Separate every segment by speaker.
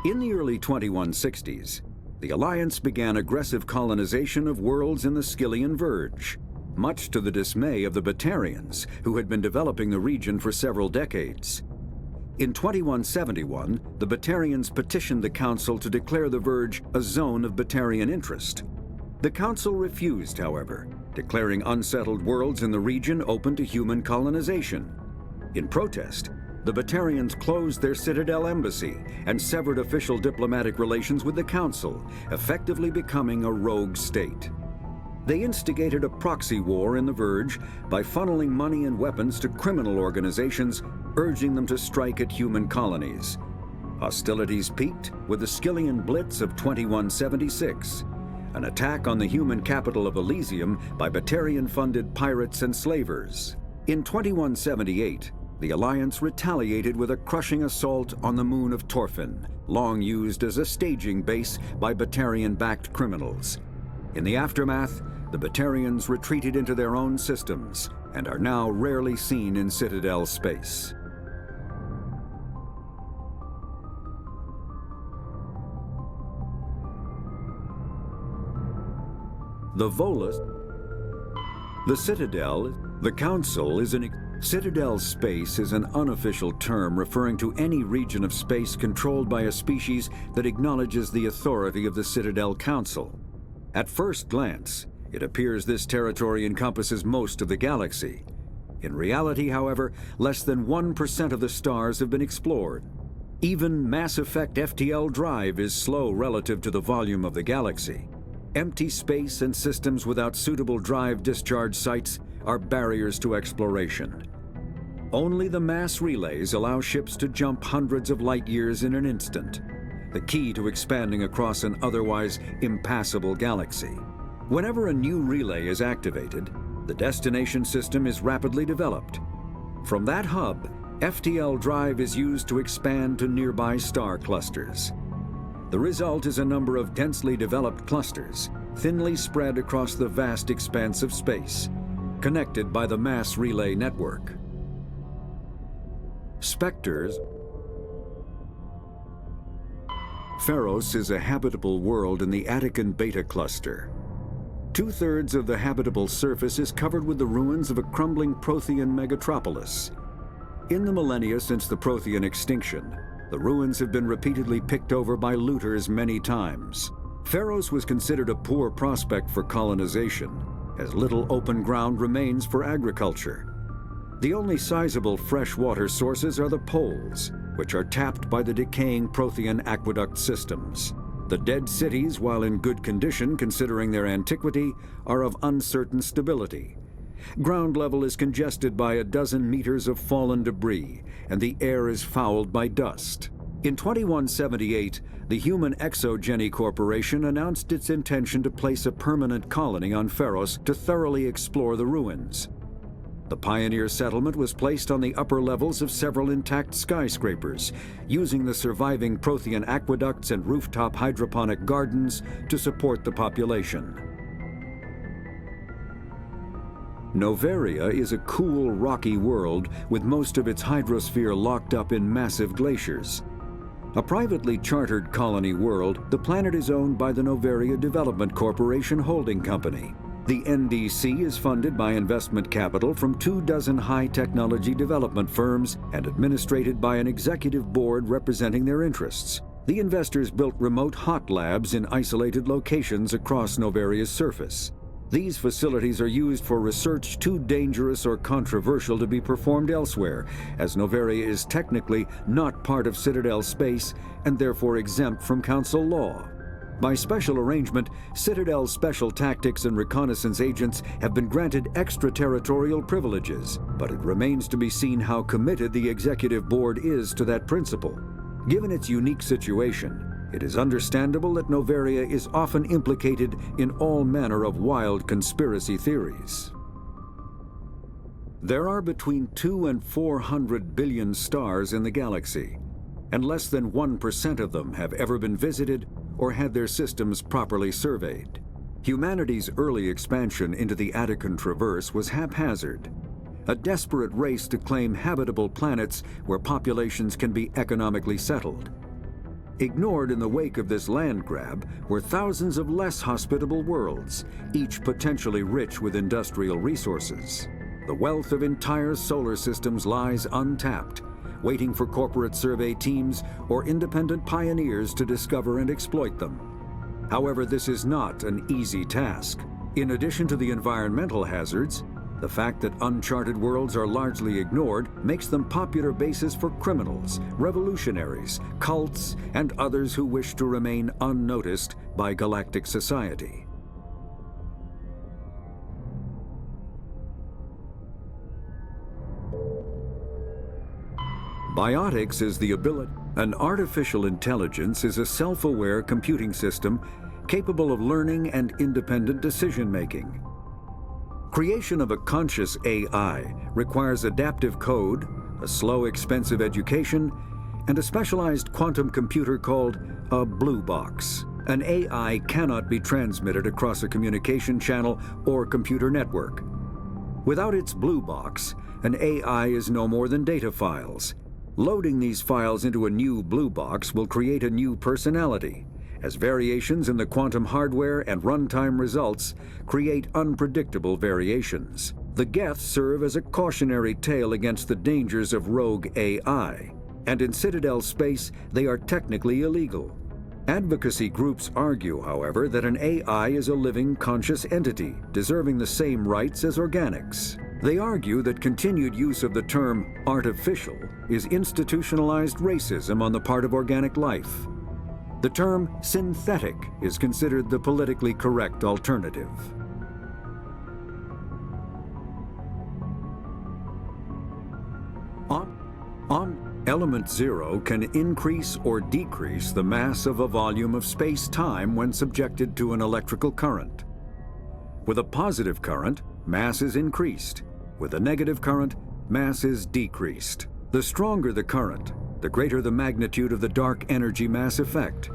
Speaker 1: In the early 2160s, the Alliance began aggressive colonization of worlds in the Skyllian Verge, much to the dismay of the Batarians, who had been developing the region for several decades. In 2171, the Batarians petitioned the Council to declare the Verge a zone of Batarian interest. The Council refused, however, declaring unsettled worlds in the region open to human colonization. In protest, the Batarians closed their Citadel embassy and severed official diplomatic relations with the Council, effectively becoming a rogue state. They instigated a proxy war in the Verge by funneling money and weapons to criminal organizations, urging them to strike at human colonies. Hostilities peaked with the Skyllian Blitz of 2176, an attack on the human capital of Elysium by Batarian-funded pirates and slavers. In 2178, the Alliance retaliated with a crushing assault on the moon of Torfin, long used as a staging base by Batarian-backed criminals. In the aftermath, the Batarians retreated into their own systems and are now rarely seen in Citadel space. The Volus, the Citadel, the Council is an Citadel space is an unofficial term referring to any region of space controlled by a species that acknowledges the authority of the Citadel Council. At first glance, it appears this territory encompasses most of the galaxy. In reality, however, less than 1% of the stars have been explored. Even mass effect FTL drive is slow relative to the volume of the galaxy. Empty space and systems without suitable drive discharge sites are barriers to exploration. Only the mass relays allow ships to jump hundreds of light years in an instant, the key to expanding across an otherwise impassable galaxy. Whenever a new relay is activated, the destination system is rapidly developed. From that hub, FTL drive is used to expand to nearby star clusters. The result is a number of densely developed clusters, thinly spread across the vast expanse of space, connected by the mass relay network. Spectres. Pharos is a habitable world in the Attican Beta cluster. Two-thirds of the habitable surface is covered with the ruins of a crumbling Prothean megatropolis. In the millennia since the Prothean extinction, the ruins have been repeatedly picked over by looters many times. Pharos was considered a poor prospect for colonization, as little open ground remains for agriculture. The only sizable freshwater sources are the poles, which are tapped by the decaying Prothean aqueduct systems. The dead cities, while in good condition considering their antiquity, are of uncertain stability. Ground level is congested by a dozen meters of fallen debris, and the air is fouled by dust. In 2178, the Human Exogeny Corporation announced its intention to place a permanent colony on Pharos to thoroughly explore the ruins. The pioneer settlement was placed on the upper levels of several intact skyscrapers, using the surviving Prothean aqueducts and rooftop hydroponic gardens to support the population. Noveria is a cool, rocky world with most of its hydrosphere locked up in massive glaciers. A privately chartered colony world, the planet is owned by the Noveria Development Corporation Holding Company. The NDC is funded by investment capital from 24 high-technology development firms and administrated by an executive board representing their interests. The investors built remote hot labs in isolated locations across Noveria's surface. These facilities are used for research too dangerous or controversial to be performed elsewhere, as Noveria is technically not part of Citadel space and therefore exempt from Council law. By special arrangement, Citadel's special tactics and reconnaissance agents have been granted extraterritorial privileges, but it remains to be seen how committed the executive board is to that principle. Given its unique situation, it is understandable that Noveria is often implicated in all manner of wild conspiracy theories. There are between 200 and 400 billion stars in the galaxy, and less than 1% of them have ever been visited or had their systems properly surveyed. Humanity's early expansion into the Attican Traverse was haphazard, a desperate race to claim habitable planets where populations can be economically settled. Ignored in the wake of this land grab were thousands of less hospitable worlds, each potentially rich with industrial resources. The wealth of entire solar systems lies untapped, waiting for corporate survey teams or independent pioneers to discover and exploit them. However, this is not an easy task. In addition to the environmental hazards, the fact that uncharted worlds are largely ignored makes them popular bases for criminals, revolutionaries, cults, and others who wish to remain unnoticed by galactic society. Biotics is the ability. An artificial intelligence is a self-aware computing system capable of learning and independent decision-making. Creation of a conscious AI requires adaptive code, a slow, expensive education, and a specialized quantum computer called a blue box. An AI cannot be transmitted across a communication channel or computer network. Without its blue box, an AI is no more than data files. Loading these files into a new blue box will create a new personality, as variations in the quantum hardware and runtime results create unpredictable variations. The Geth serve as a cautionary tale against the dangers of rogue AI, and in Citadel space they are technically illegal. Advocacy groups argue, however, that an AI is a living, conscious entity, deserving the same rights as organics. They argue that continued use of the term artificial is institutionalized racism on the part of organic life. The term synthetic is considered the politically correct alternative. Element zero can increase or decrease the mass of a volume of space-time when subjected to an electrical current. With a positive current, mass is increased. With a negative current, mass is decreased. The stronger the current, the greater the magnitude of the dark energy mass effect.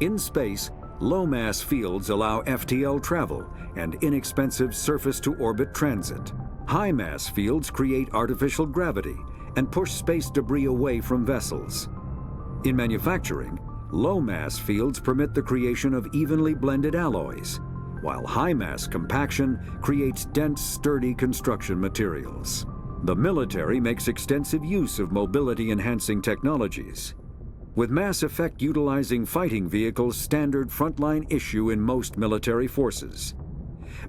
Speaker 1: In space, low-mass fields allow FTL travel and inexpensive surface-to-orbit transit. High-mass fields create artificial gravity and push space debris away from vessels. In manufacturing, low-mass fields permit the creation of evenly blended alloys, while high-mass compaction creates dense, sturdy construction materials. The military makes extensive use of mobility-enhancing technologies, with mass effect utilizing fighting vehicles standard frontline issue in most military forces.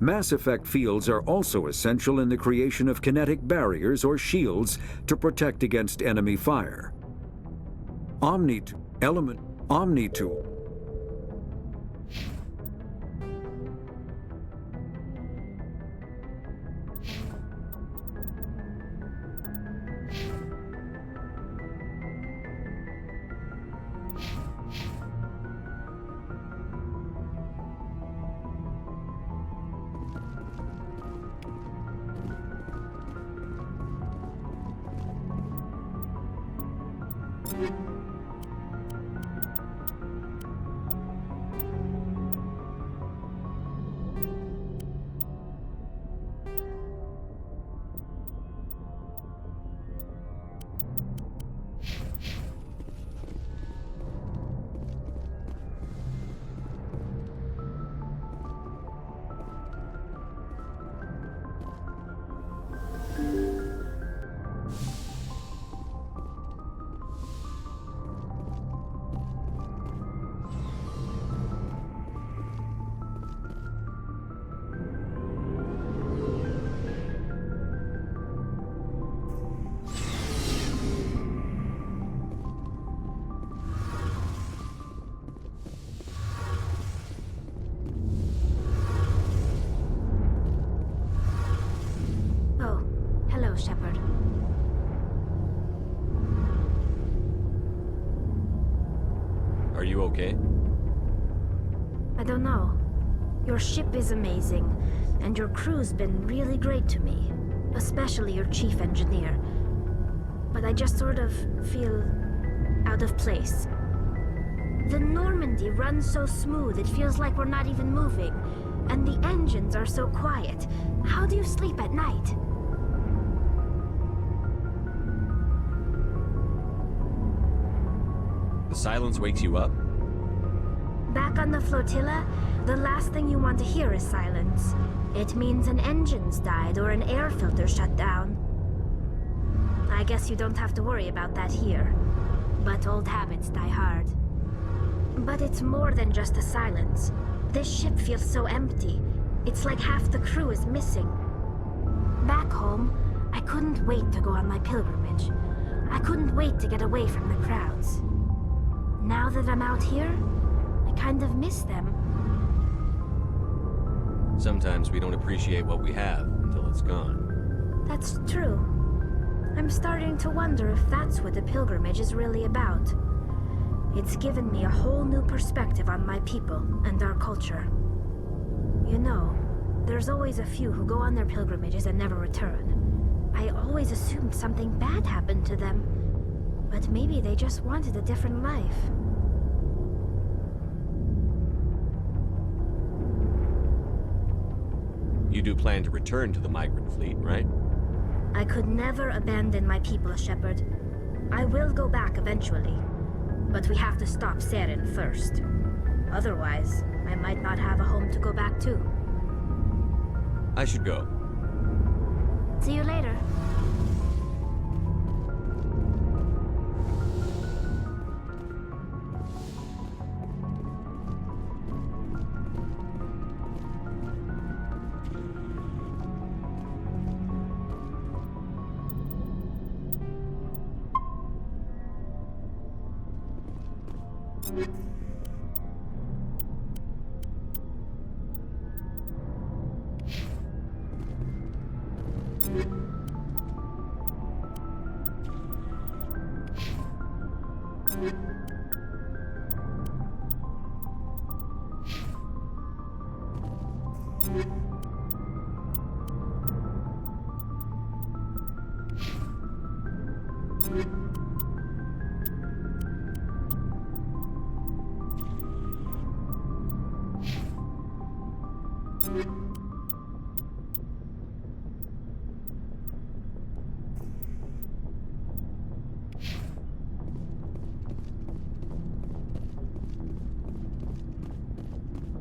Speaker 1: Mass effect fields are also essential in the creation of kinetic barriers or shields to protect against enemy fire. Omni-tool.
Speaker 2: Shepard.
Speaker 3: Are you okay?
Speaker 2: I don't know. Your ship is amazing, and your crew's been really great to me. Especially your chief engineer. But I just sort of feel out of place. The Normandy runs so smooth it feels like we're not even moving. And the engines are so quiet. How do you sleep at night?
Speaker 3: The silence wakes you up?
Speaker 2: Back on the flotilla, the last thing you want to hear is silence. It means an engine's died or an air filter shut down. I guess you don't have to worry about that here. But old habits die hard. But it's more than just the silence. This ship feels so empty. It's like half the crew is missing. Back home, I couldn't wait to go on my pilgrimage. I couldn't wait to get away from the crowds. Now that I'm out here, I kind of miss them.
Speaker 3: Sometimes we don't appreciate what we have until it's gone.
Speaker 2: That's true. I'm starting to wonder if that's what the pilgrimage is really about. It's given me a whole new perspective on my people and our culture. You know, there's always a few who go on their pilgrimages and never return. I always assumed something bad happened to them. But maybe they just wanted a different life.
Speaker 3: You do plan to return to the migrant fleet, right?
Speaker 2: I could never abandon my people, Shepard. I will go back eventually. But we have to stop Saren first. Otherwise, I might not have a home to go back to.
Speaker 3: I should go.
Speaker 2: See you later.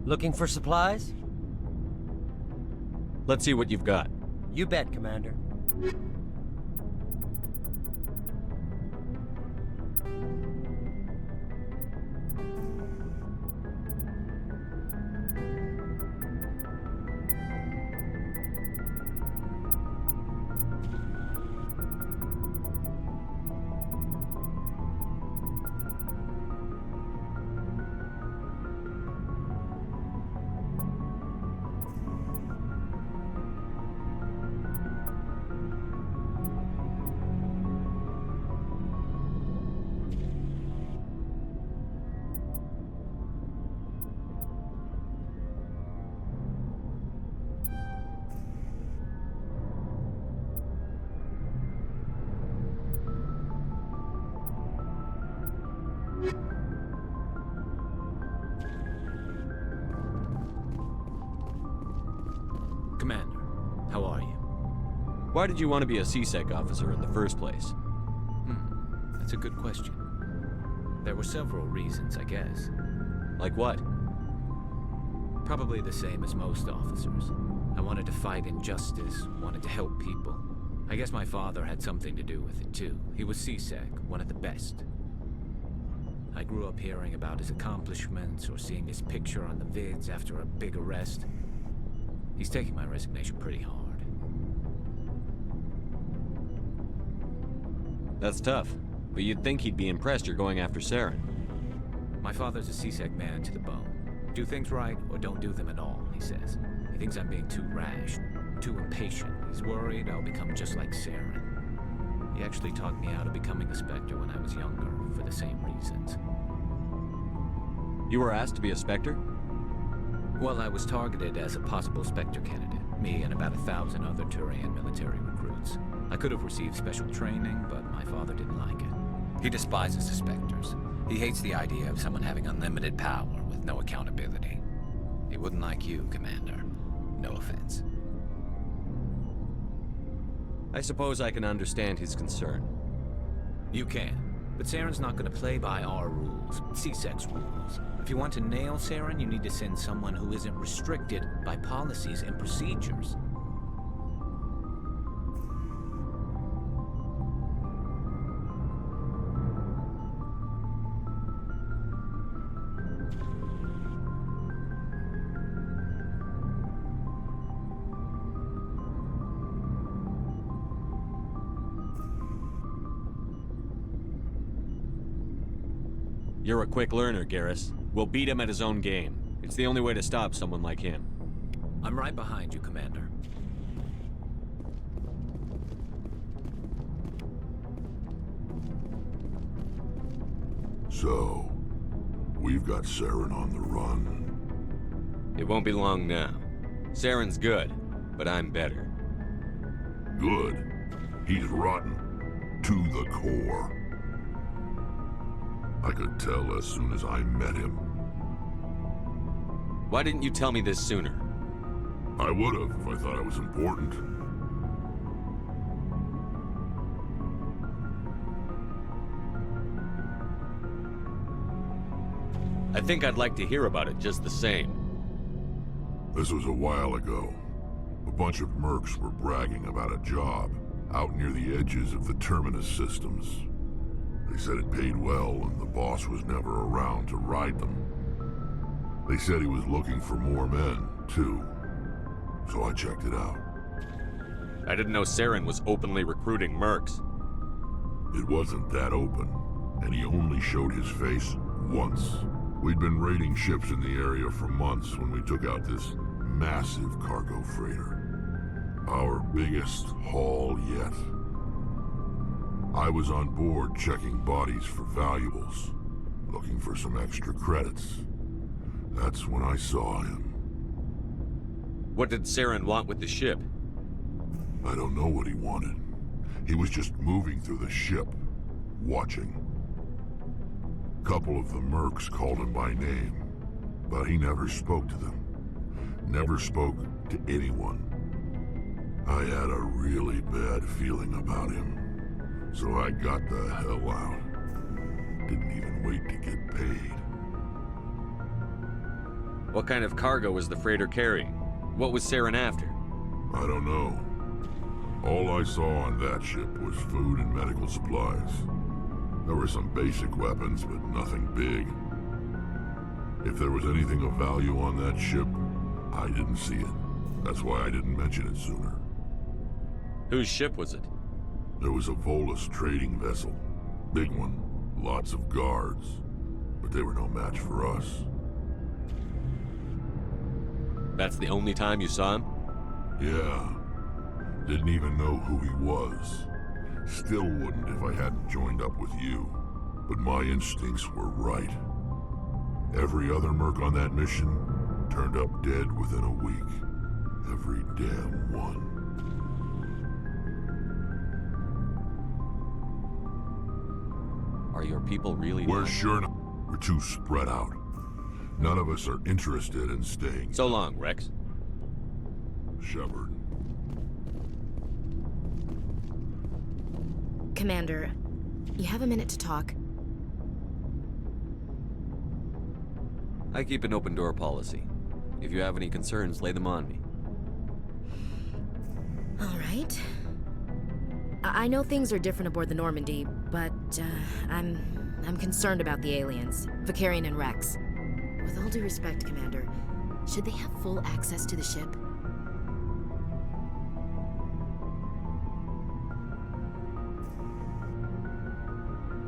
Speaker 4: Looking for supplies?
Speaker 3: Let's see what you've got.
Speaker 4: You bet, Commander.
Speaker 5: Commander, how are you?
Speaker 3: Why did you want to be a C-Sec officer in the first place?
Speaker 5: That's a good question. There were several reasons, I guess.
Speaker 3: Like what?
Speaker 5: Probably the same as most officers. I wanted to fight injustice, wanted to help people. I guess my father had something to do with it too. He was C-Sec, one of the best. I grew up hearing about his accomplishments or seeing his picture on the vids after a big arrest. He's taking my resignation pretty hard.
Speaker 3: That's tough. But you'd think he'd be impressed you're going after Saren.
Speaker 5: My father's a C-Sec man to the bone. Do things right or don't do them at all, he says. He thinks I'm being too rash, too impatient. He's worried I'll become just like Saren. He actually talked me out of becoming a Spectre when I was younger, for the same reasons.
Speaker 3: You were asked to be a Spectre?
Speaker 5: Well, I was targeted as a possible Spectre candidate. Me and about 1,000 other Turian military recruits. I could have received special training, but my father didn't like it. He despises the Spectres. He hates the idea of someone having unlimited power with no accountability. He wouldn't like you, Commander. No offense.
Speaker 3: I suppose I can understand his concern.
Speaker 5: You can. But Saren's not gonna play by our rules, C-Sec's rules. If you want to nail Saren, you need to send someone who isn't restricted by policies and procedures.
Speaker 3: You're a quick learner, Garrus. We'll beat him at his own game. It's the only way to stop someone like him.
Speaker 5: I'm right behind you, Commander.
Speaker 6: So, we've got Saren on the run.
Speaker 3: It won't be long now. Saren's good, but I'm better.
Speaker 6: Good. He's rotten. To the core. I could tell as soon as I met him.
Speaker 3: Why didn't you tell me this sooner?
Speaker 6: I would have if I thought it was important.
Speaker 3: I think I'd like to hear about it just the same.
Speaker 6: This was a while ago. A bunch of mercs were bragging about a job out near the edges of the Terminus systems. They said it paid well and the boss was never around to ride them. They said he was looking for more men, too. So I checked it out.
Speaker 3: I didn't know Saren was openly recruiting mercs.
Speaker 6: It wasn't that open, and he only showed his face once. We'd been raiding ships in the area for months when we took out this massive cargo freighter. Our biggest haul yet. I was on board checking bodies for valuables, looking for some extra credits. That's when I saw him.
Speaker 3: What did Saren want with the ship?
Speaker 6: I don't know what he wanted. He was just moving through the ship, watching. Couple of the mercs called him by name, but he never spoke to them. Never spoke to anyone. I had a really bad feeling about him. So I got the hell out. Didn't even wait to get paid.
Speaker 3: What kind of cargo was the freighter carrying? What was Saren after?
Speaker 6: I don't know. All I saw on that ship was food and medical supplies. There were some basic weapons, but nothing big. If there was anything of value on that ship, I didn't see it. That's why I didn't mention it sooner.
Speaker 3: Whose ship was it?
Speaker 6: There was a Volus trading vessel. Big one. Lots of guards. But they were no match for us.
Speaker 3: That's the only time you saw him?
Speaker 6: Yeah. Didn't even know who he was. Still wouldn't if I hadn't joined up with you. But my instincts were right. Every other merc on that mission turned up dead within a week. Every damn one.
Speaker 3: Are your people really
Speaker 6: We're
Speaker 3: not?
Speaker 6: sure not. We're too spread out. None of us are interested in staying.
Speaker 3: So long, Wrex.
Speaker 6: Shepard.
Speaker 7: Commander, you have a minute to talk?
Speaker 3: I keep an open door policy. If you have any concerns, lay them on me.
Speaker 7: All right. I know things are different aboard the Normandy, but I'm concerned about the aliens, Vicarian and Wrex. With all due respect, Commander, should they have full access to the ship?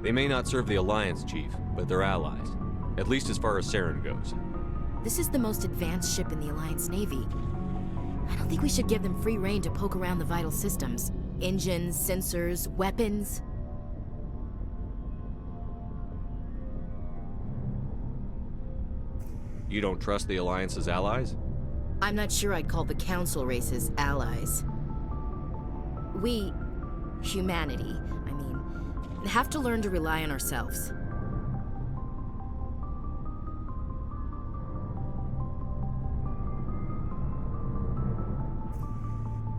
Speaker 3: They may not serve the Alliance, Chief, but they're allies. At least as far as Saren goes.
Speaker 7: This is the most advanced ship in the Alliance Navy. I don't think we should give them free rein to poke around the vital systems. Engines, sensors, weapons.
Speaker 3: You don't trust the Alliance's allies?
Speaker 7: I'm not sure I'd call the Council races allies. We, humanity, I mean, have to learn to rely on ourselves.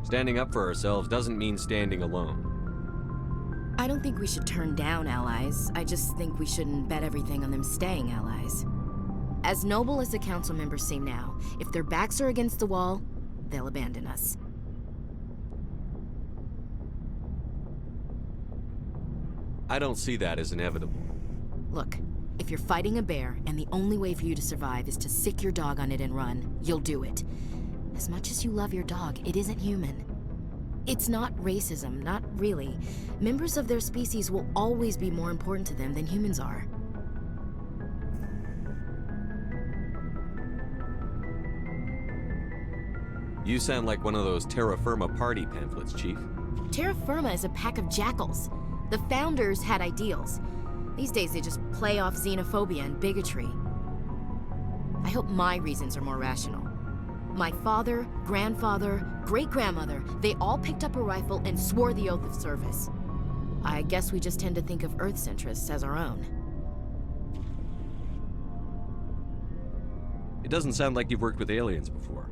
Speaker 3: Standing up for ourselves doesn't mean standing alone.
Speaker 7: I don't think we should turn down allies. I just think we shouldn't bet everything on them staying allies. As noble as the council members seem now, if their backs are against the wall, they'll abandon us.
Speaker 3: I don't see that as inevitable.
Speaker 7: Look, if you're fighting a bear and the only way for you to survive is to sick your dog on it and run, you'll do it. As much as you love your dog, it isn't human. It's not racism, not really. Members of their species will always be more important to them than humans are.
Speaker 3: You sound like one of those Terra Firma party pamphlets, Chief.
Speaker 7: Terra Firma is a pack of jackals. The founders had ideals. These days they just play off xenophobia and bigotry. I hope my reasons are more rational. My father, grandfather, great-grandmother, they all picked up a rifle and swore the oath of service. I guess we just tend to think of Earth's interests as our own.
Speaker 3: It doesn't sound like you've worked with aliens before.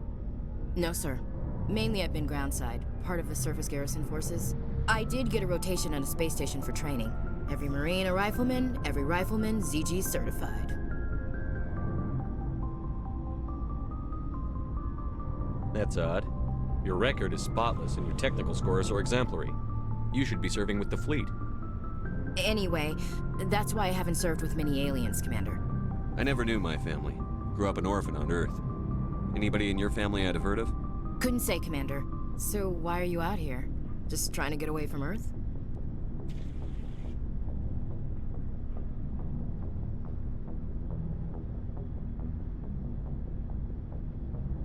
Speaker 7: No, sir. Mainly I've been groundside, part of the surface garrison forces. I did get a rotation on a space station for training. Every Marine a rifleman, every rifleman ZG certified.
Speaker 3: That's odd. Your record is spotless and your technical scores are exemplary. You should be serving with the fleet.
Speaker 7: Anyway, that's why I haven't served with many aliens, Commander.
Speaker 3: I never knew my family. Grew up an orphan on Earth. Anybody in your family I'd have heard of?
Speaker 7: Couldn't say, Commander. So why are you out here? Just trying to get away from Earth?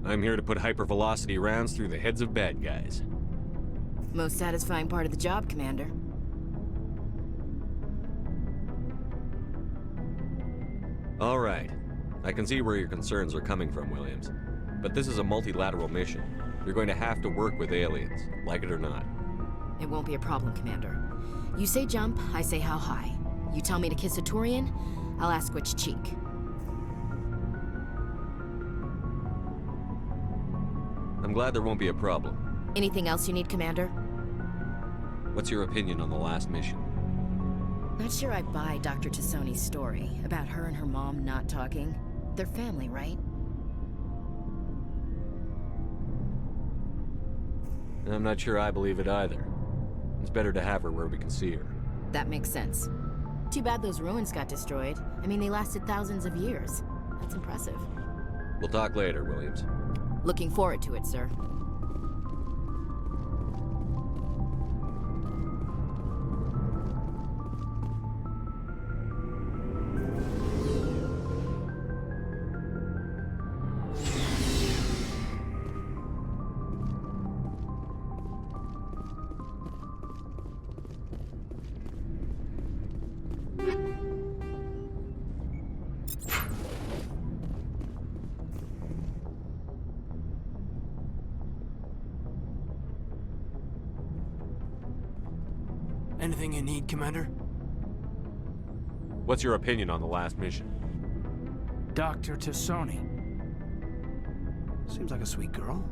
Speaker 3: I'm here to put hypervelocity rounds through the heads of bad guys.
Speaker 7: Most satisfying part of the job, Commander.
Speaker 3: All right. I can see where your concerns are coming from, Williams. But this is a multilateral mission. You're going to have to work with aliens, like it or not.
Speaker 7: It won't be a problem, Commander. You say jump, I say how high. You tell me to kiss a Turian, I'll ask which cheek.
Speaker 3: I'm glad there won't be a problem.
Speaker 7: Anything else you need, Commander?
Speaker 3: What's your opinion on the last mission?
Speaker 7: Not sure I buy Dr. Tassoni's story about her and her mom not talking. They're family, right?
Speaker 3: I'm not sure I believe it either. It's better to have her where we can see her.
Speaker 7: That makes sense. Too bad those ruins got destroyed. I mean, they lasted thousands of years. That's impressive.
Speaker 3: We'll talk later, Williams.
Speaker 7: Looking forward to it, sir.
Speaker 8: Anything you need, Commander?
Speaker 3: What's your opinion on the last mission?
Speaker 8: Dr. Tassoni. Seems like a sweet girl.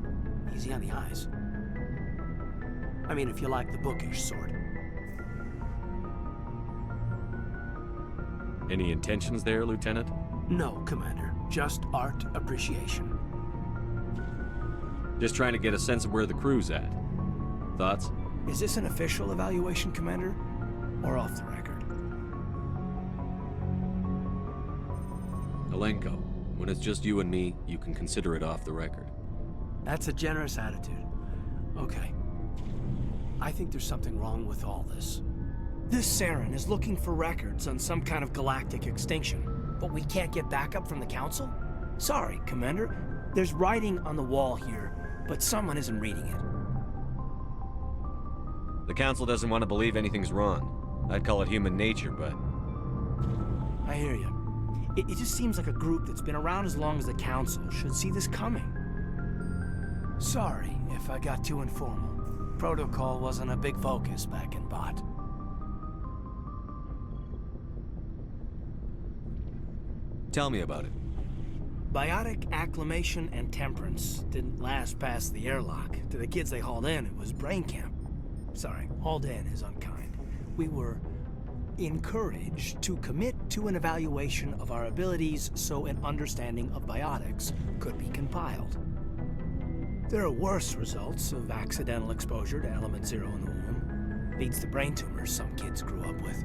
Speaker 8: Easy on the eyes. I mean, if you like the bookish sort.
Speaker 3: Any intentions there, Lieutenant?
Speaker 8: No, Commander. Just art appreciation.
Speaker 3: Just trying to get a sense of where the crew's at. Thoughts?
Speaker 8: Is this an official evaluation, Commander? Or off the record?
Speaker 3: Alenko, when it's just you and me, you can consider it off the record.
Speaker 8: That's a generous attitude. Okay. I think there's something wrong with all this. This Saren is looking for records on some kind of galactic extinction, but we can't get backup from the Council? Sorry, Commander. There's writing on the wall here, but someone isn't reading it.
Speaker 3: The Council doesn't want to believe anything's wrong. I'd call it human nature, but...
Speaker 8: I hear you. It just seems like a group that's been around as long as the Council should see this coming. Sorry if I got too informal. Protocol wasn't a big focus back in Bot.
Speaker 3: Tell me about it.
Speaker 8: Biotic acclimation and temperance didn't last past the airlock. To the kids they hauled in, it was brain camp. Sorry, hauled in is unkind. we were encouraged to commit to an evaluation of our abilities so an understanding of biotics could be compiled. There are worse results of accidental exposure to element 0 in the womb. Leads to brain tumors some kids grew up with.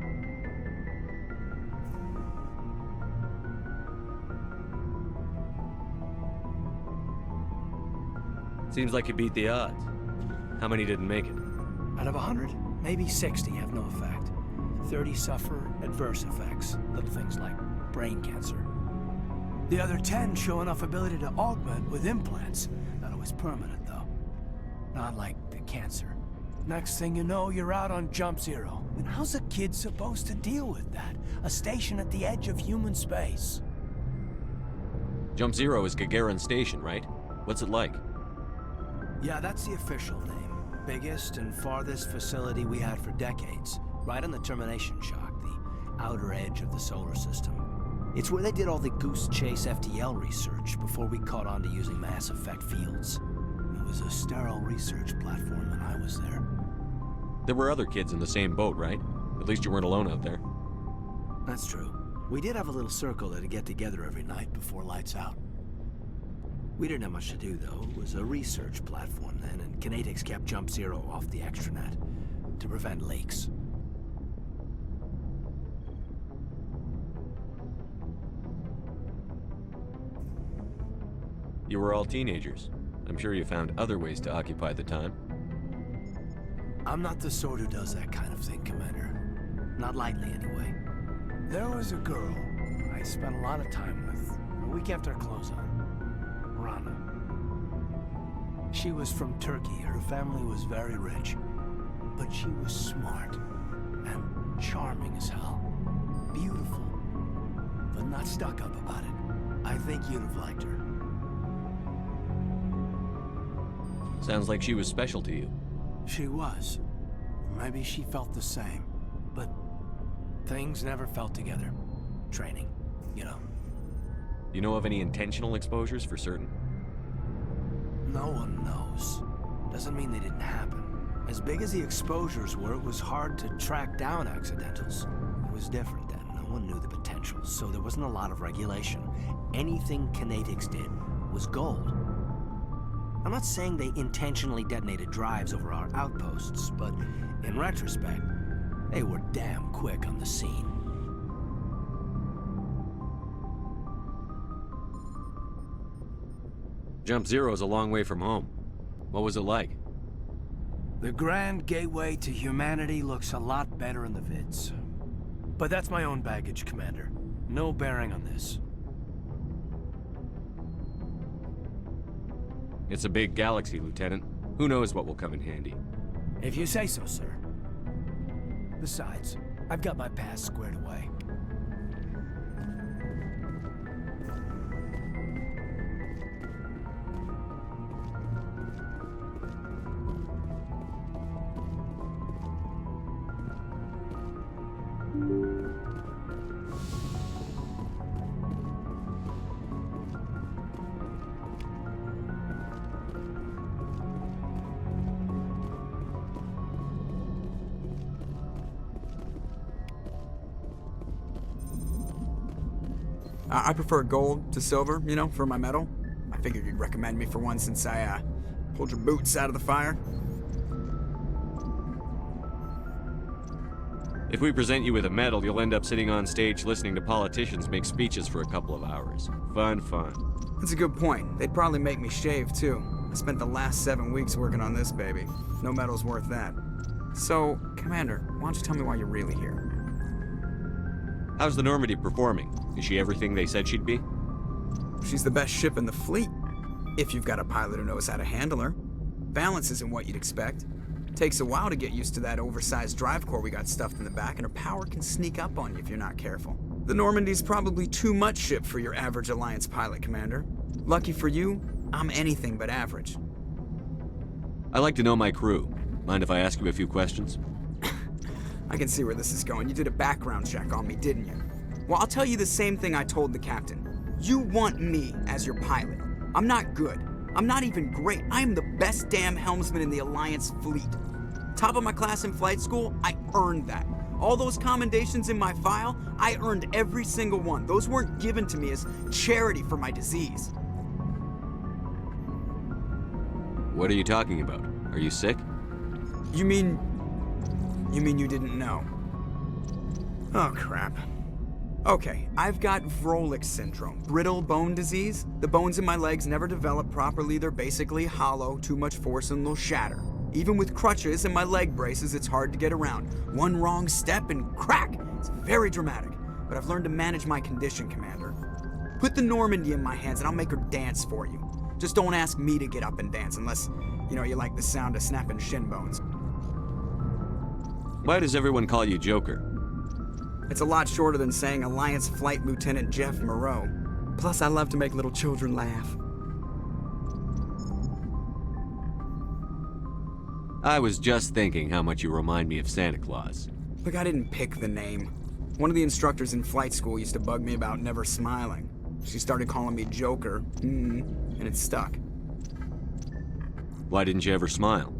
Speaker 3: Seems like you beat the odds. How many didn't make it?
Speaker 8: Out of 100, maybe 60 have no effect. 30 suffer adverse effects, little things like brain cancer. The other 10 show enough ability to augment with implants. Not always permanent, though. Not like the cancer. Next thing you know, you're out on Jump Zero. And how's a kid supposed to deal with that? A station at the edge of human space.
Speaker 3: Jump Zero is Gagarin Station, right? What's it like?
Speaker 8: Yeah, that's the official name. Biggest and farthest facility we had for decades. Right on the termination shock, the outer edge of the solar system. It's where they did all the Goose Chase FTL research before we caught on to using mass effect fields. It was a sterile research platform when I was there.
Speaker 3: There were other kids in the same boat, right? At least you weren't alone out there.
Speaker 8: That's true. We did have a little circle that'd get together every night before lights out. We didn't have much to do, though. It was a research platform then, and Kinetics kept Jump Zero off the extranet to prevent leaks.
Speaker 3: You were all teenagers. I'm sure you found other ways to occupy the time.
Speaker 8: I'm not the sort who does that kind of thing, Commander. Not lightly, anyway. There was a girl I spent a lot of time with, a week after close on. Rana. She was from Turkey. Her family was very rich. But she was smart and charming as hell. Beautiful. But not stuck up about it. I think you'd have liked her.
Speaker 3: Sounds like she was special to you.
Speaker 8: She was. Maybe she felt the same. But things never felt together. Training, you know.
Speaker 3: You know of any intentional exposures for certain?
Speaker 8: No one knows. Doesn't mean they didn't happen. As big as the exposures were, it was hard to track down accidentals. It was different then. No one knew the potential, so there wasn't a lot of regulation. Anything Kinetics did was gold. I'm not saying they intentionally detonated drives over our outposts, but in retrospect, they were damn quick on the scene.
Speaker 3: Jump Zero is a long way from home. What was it like?
Speaker 8: The grand gateway to humanity looks a lot better in the vids. But that's my own baggage, Commander. No bearing on this.
Speaker 3: It's a big galaxy, Lieutenant. Who knows what will come in handy?
Speaker 8: If you say so, sir. Besides, I've got my past squared away.
Speaker 9: I prefer gold to silver, you know, for my medal. I figured you'd recommend me for one since I, pulled your boots out of the fire.
Speaker 3: If we present you with a medal, you'll end up sitting on stage listening to politicians make speeches for a couple of hours. Fun, fun.
Speaker 9: That's a good point. They'd probably make me shave, too. I spent the last 7 weeks working on this baby. No medal's worth that. So, Commander, why don't you tell me why you're really here?
Speaker 3: How's the Normandy performing? Is she everything they said she'd be?
Speaker 9: She's the best ship in the fleet, if you've got a pilot who knows how to handle her. Balance isn't what you'd expect. Takes a while to get used to that oversized drive core we got stuffed in the back, and her power can sneak up on you if you're not careful. The Normandy's probably too much ship for your average Alliance pilot, Commander. Lucky for you, I'm anything but average.
Speaker 3: I like to know my crew. Mind if I ask you a few questions?
Speaker 9: I can see where this is going. You did a background check on me, didn't you? Well, I'll tell you the same thing I told the captain. You want me as your pilot. I'm not good. I'm not even great. I am the best damn helmsman in the Alliance fleet. Top of my class in flight school, I earned that. All those commendations in my file, I earned every single one. Those weren't given to me as charity for my disease.
Speaker 3: What are you talking about? Are you sick?
Speaker 9: You mean you didn't know? Oh, crap. Okay, I've got Wrex syndrome, brittle bone disease. The bones in my legs never develop properly. They're basically hollow, too much force and they'll shatter. Even with crutches and my leg braces, it's hard to get around. One wrong step and crack! It's very dramatic, but I've learned to manage my condition, Commander. Put the Normandy in my hands and I'll make her dance for you. Just don't ask me to get up and dance unless, you like the sound of snapping shin bones.
Speaker 3: Why does everyone call you Joker?
Speaker 9: It's a lot shorter than saying Alliance Flight Lieutenant Jeff Moreau. Plus, I love to make little children laugh.
Speaker 3: I was just thinking how much you remind me of Santa Claus.
Speaker 9: Look, I didn't pick the name. One of the instructors in flight school used to bug me about never smiling. She started calling me Joker, and it stuck.
Speaker 3: Why didn't you ever smile?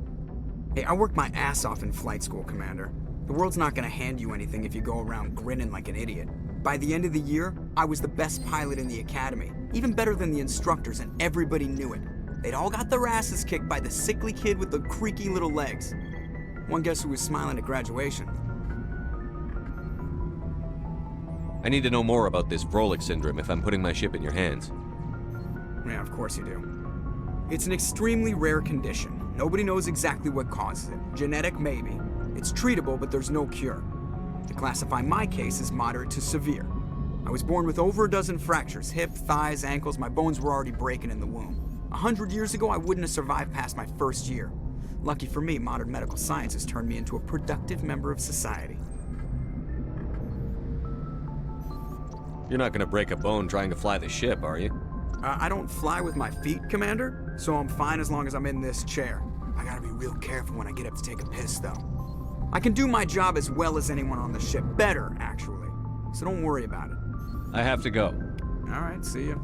Speaker 9: Hey, I worked my ass off in flight school, Commander. The world's not gonna hand you anything if you go around grinning like an idiot. By the end of the year, I was the best pilot in the academy, even better than the instructors, and everybody knew it. They'd all got their asses kicked by the sickly kid with the creaky little legs. One guess who was smiling at graduation?
Speaker 3: I need to know more about this Wrex syndrome if I'm putting my ship in your hands.
Speaker 9: Yeah, of course you do. It's an extremely rare condition. Nobody knows exactly what causes it. Genetic, maybe. It's treatable, but there's no cure. To classify my case as moderate to severe. I was born with over a dozen fractures, hip, thighs, ankles. My bones were already breaking in the womb. 100 years ago, I wouldn't have survived past my first year. Lucky for me, modern medical science has turned me into a productive member of society.
Speaker 3: You're not gonna break a bone trying to fly the ship, are you?
Speaker 9: I don't fly with my feet, Commander, so I'm fine as long as I'm in this chair. I gotta be real careful when I get up to take a piss, though. I can do my job as well as anyone on the ship. Better, actually. So don't worry about it.
Speaker 3: I have to go.
Speaker 9: All right, see ya.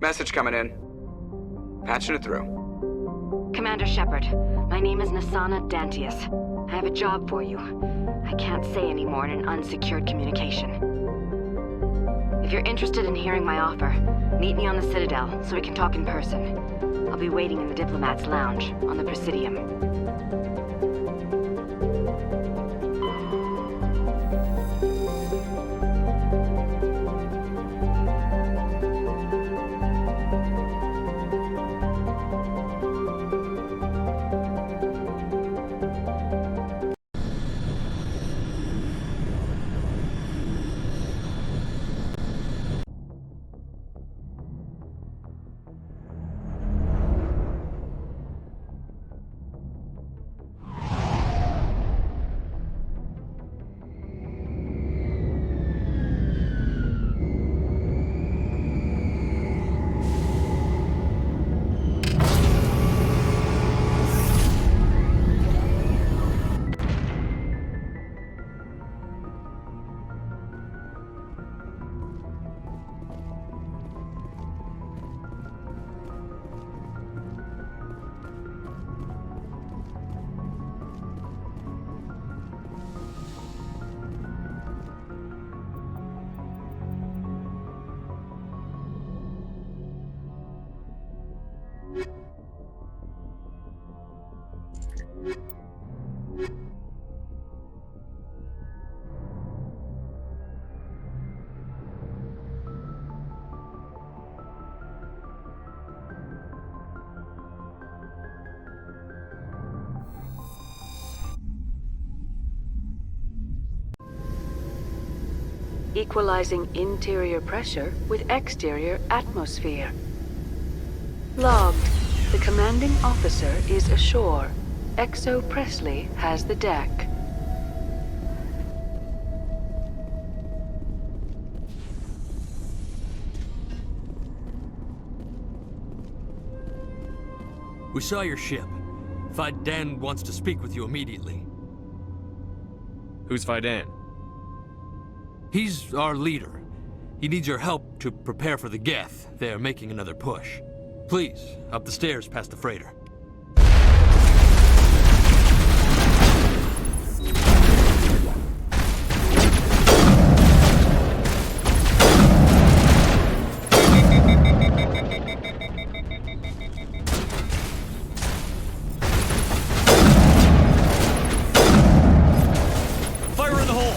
Speaker 9: Message coming in. Patching it through.
Speaker 10: Commander Shepard, my name is Nasana Dantius. I have a job for you. I can't say any more in an unsecured communication. If you're interested in hearing my offer, meet me on the Citadel so we can talk in person. I'll be waiting in the Diplomat's Lounge on the Presidium.
Speaker 11: equalizing interior pressure with exterior atmosphere. Logged. The commanding officer is ashore. Exo Presley has the deck.
Speaker 12: We saw your ship. Fidan wants to speak with you immediately.
Speaker 3: Who's Fidan?
Speaker 12: He's our leader. He needs your help to prepare for the Geth. They're making another push. Please, up the stairs past the freighter. Fire in the hole!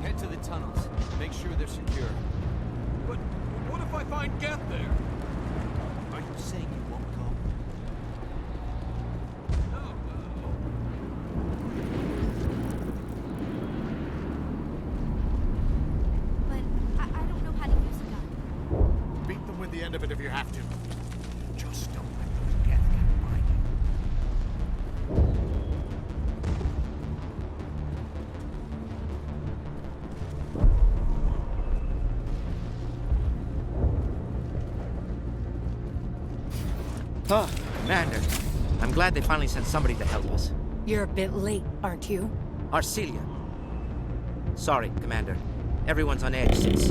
Speaker 13: Head to the tunnels. Make sure they're secure.
Speaker 12: But what if I find Geth there?
Speaker 13: Are you saying you won't go?
Speaker 2: But I don't know how to use a gun.
Speaker 13: Beat them with the end of it if you have to. Just don't let those Geth get by you.
Speaker 5: Oh, Commander. I'm glad they finally sent somebody to help us.
Speaker 14: You're a bit late, aren't you?
Speaker 5: Arcelia. Sorry, Commander. Everyone's on edge since...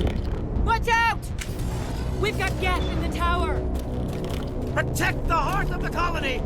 Speaker 14: Watch out! We've got Geth in the tower!
Speaker 5: Protect the heart of the colony!